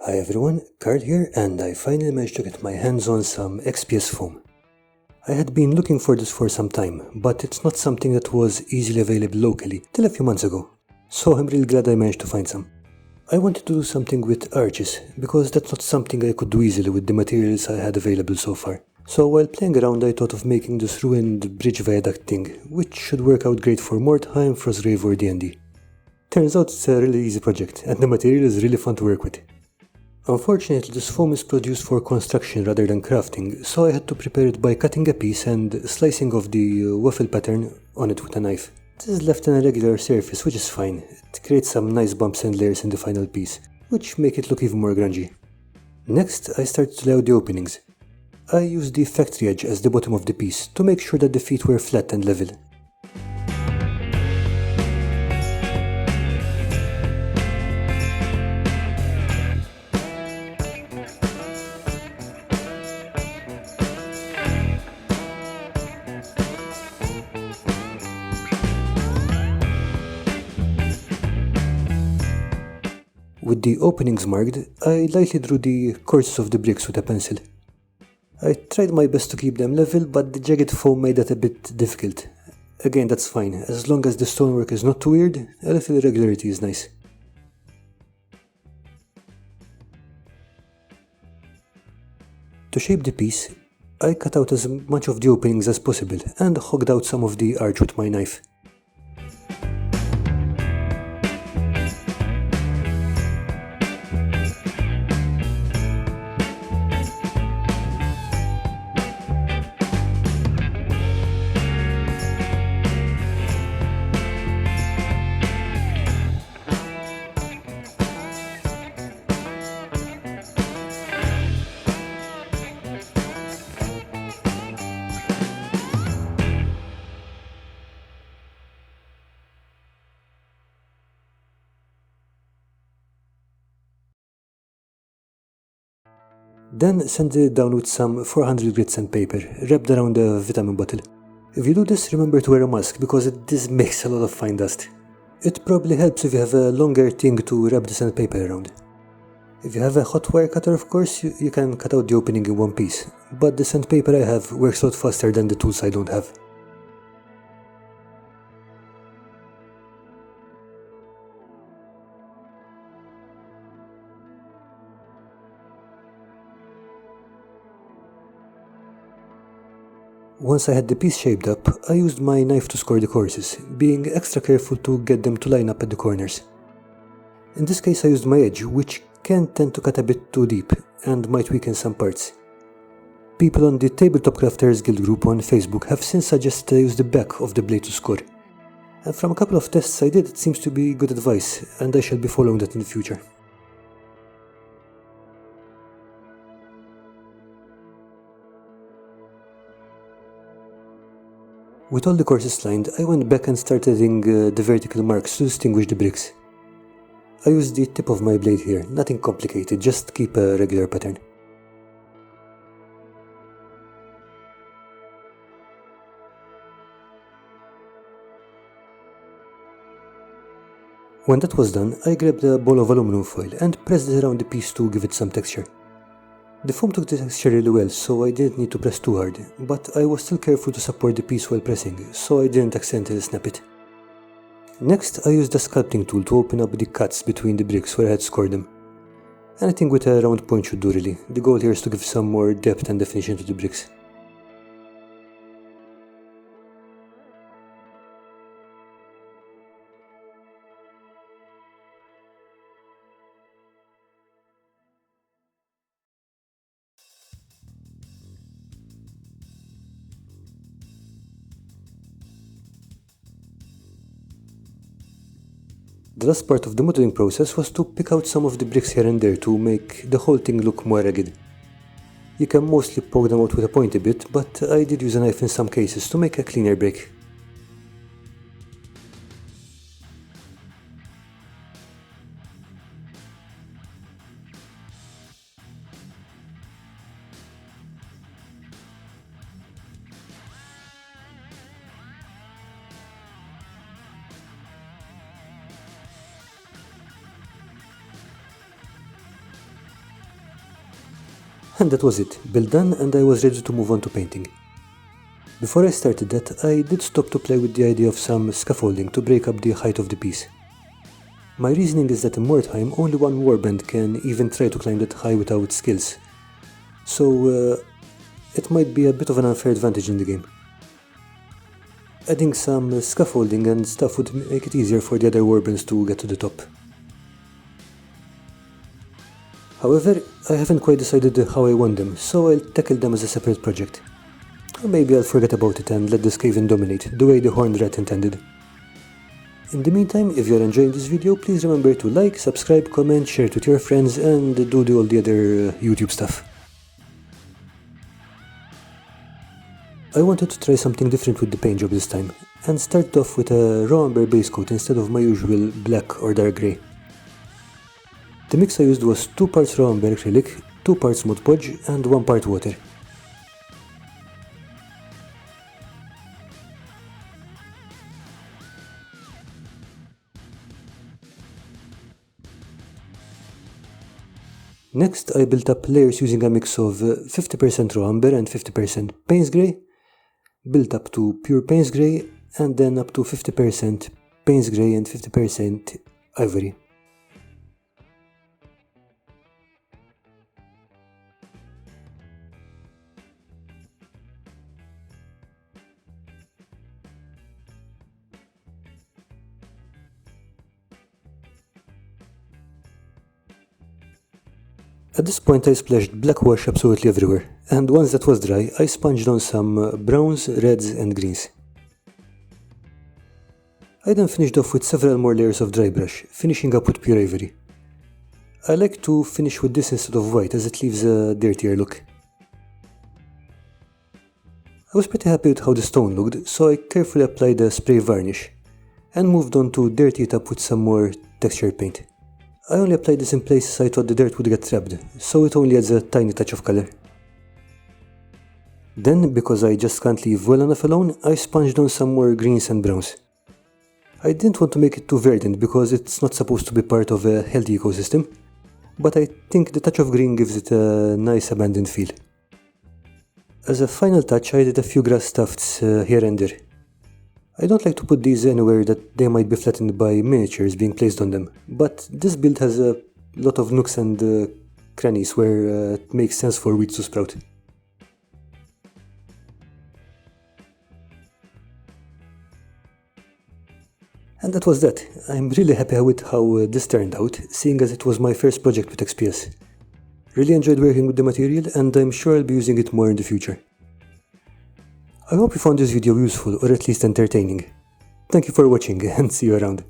Hi everyone, Carl here, and I finally managed to get my hands on some XPS foam. I had been looking for this for some time, but it's not something that was easily available locally till a few months ago, so I'm really glad I managed to find some. I wanted to do something with arches, because that's not something I could do easily with the materials I had available so far. So while playing around I thought of making this ruined bridge viaduct thing, which should work out great for Mordheim, Frostgrave or D&D. Turns out it's a really easy project, and the material is really fun to work with. Unfortunately, this foam is produced for construction rather than crafting, so I had to prepare it by cutting a piece and slicing off the waffle pattern on it with a knife. This is left on a regular surface, which is fine. It creates some nice bumps and layers in the final piece, which make it look even more grungy. Next, I started to lay out the openings. I used the factory edge as the bottom of the piece to make sure that the feet were flat and level. With the openings marked, I lightly drew the courses of the bricks with a pencil. I tried my best to keep them level, but the jagged foam made that a bit difficult. Again, that's fine, as long as the stonework is not too weird, a little irregularity is nice. To shape the piece, I cut out as much of the openings as possible and hogged out some of the arch with my knife. Then sand it down with some 400 grit sandpaper, wrapped around a vitamin bottle. If you do this, remember to wear a mask, because this makes a lot of fine dust. It probably helps if you have a longer thing to wrap the sandpaper around. If you have a hot wire cutter, of course, you can cut out the opening in one piece, but the sandpaper I have works a lot faster than the tools I don't have. Once I had the piece shaped up, I used my knife to score the courses, being extra careful to get them to line up at the corners. In this case I used my edge, which can tend to cut a bit too deep, and might weaken some parts. People on the Tabletop Crafters Guild group on Facebook have since suggested I use the back of the blade to score. And from a couple of tests I did, it seems to be good advice, and I shall be following that in the future. With all the courses lined, I went back and started adding the vertical marks to distinguish the bricks. I used the tip of my blade here, nothing complicated, just keep a regular pattern. When that was done, I grabbed a ball of aluminum foil and pressed it around the piece to give it some texture. The foam took the texture really well, so I didn't need to press too hard, but I was still careful to support the piece while pressing, so I didn't accidentally snap it. Next, I used a sculpting tool to open up the cuts between the bricks where I had scored them. Anything with a round point should do really. The goal here is to give some more depth and definition to the bricks. The last part of the modeling process was to pick out some of the bricks here and there to make the whole thing look more ragged. You can mostly poke them out with a pointy bit, but I did use a knife in some cases to make a cleaner break. And that was it, build done, and I was ready to move on to painting. Before I started that, I did stop to play with the idea of some scaffolding to break up the height of the piece. My reasoning is that in Mordheim only one warband can even try to climb that high without skills, so it might be a bit of an unfair advantage in the game. Adding some scaffolding and stuff would make it easier for the other warbands to get to the top. However, I haven't quite decided how I want them, so I'll tackle them as a separate project. Or maybe I'll forget about it and let this cave-in dominate, the way the horned rat intended. In the meantime, if you're enjoying this video, please remember to like, subscribe, comment, share it with your friends, and do all the other YouTube stuff. I wanted to try something different with the paint job this time, and started off with a raw umber base coat instead of my usual black or dark grey. The mix I used was 2 parts raw umber acrylic, 2 parts Mod Podge, and 1 part water. Next, I built up layers using a mix of 50% raw umber and 50% Payne's Grey, built up to pure Payne's Grey, and then up to 50% Payne's Grey and 50% Ivory. At this point I splashed black wash absolutely everywhere, and once that was dry I sponged on some browns, reds and greens. I then finished off with several more layers of dry brush, finishing up with pure ivory. I like to finish with this instead of white as it leaves a dirtier look. I was pretty happy with how the stone looked, so I carefully applied a spray varnish and moved on to dirty it up with some more textured paint. I only applied this in places I thought the dirt would get trapped, so it only adds a tiny touch of colour. Then, because I just can't leave well enough alone, I sponged on some more greens and browns. I didn't want to make it too verdant because it's not supposed to be part of a healthy ecosystem, but I think the touch of green gives it a nice abandoned feel. As a final touch, I did a few grass tufts here and there. I don't like to put these anywhere that they might be flattened by miniatures being placed on them, but this build has a lot of nooks and crannies where it makes sense for weeds to sprout. And that was that. I'm really happy with how this turned out, seeing as it was my first project with XPS. Really enjoyed working with the material, and I'm sure I'll be using it more in the future. I hope you found this video useful or at least entertaining. Thank you for watching and see you around.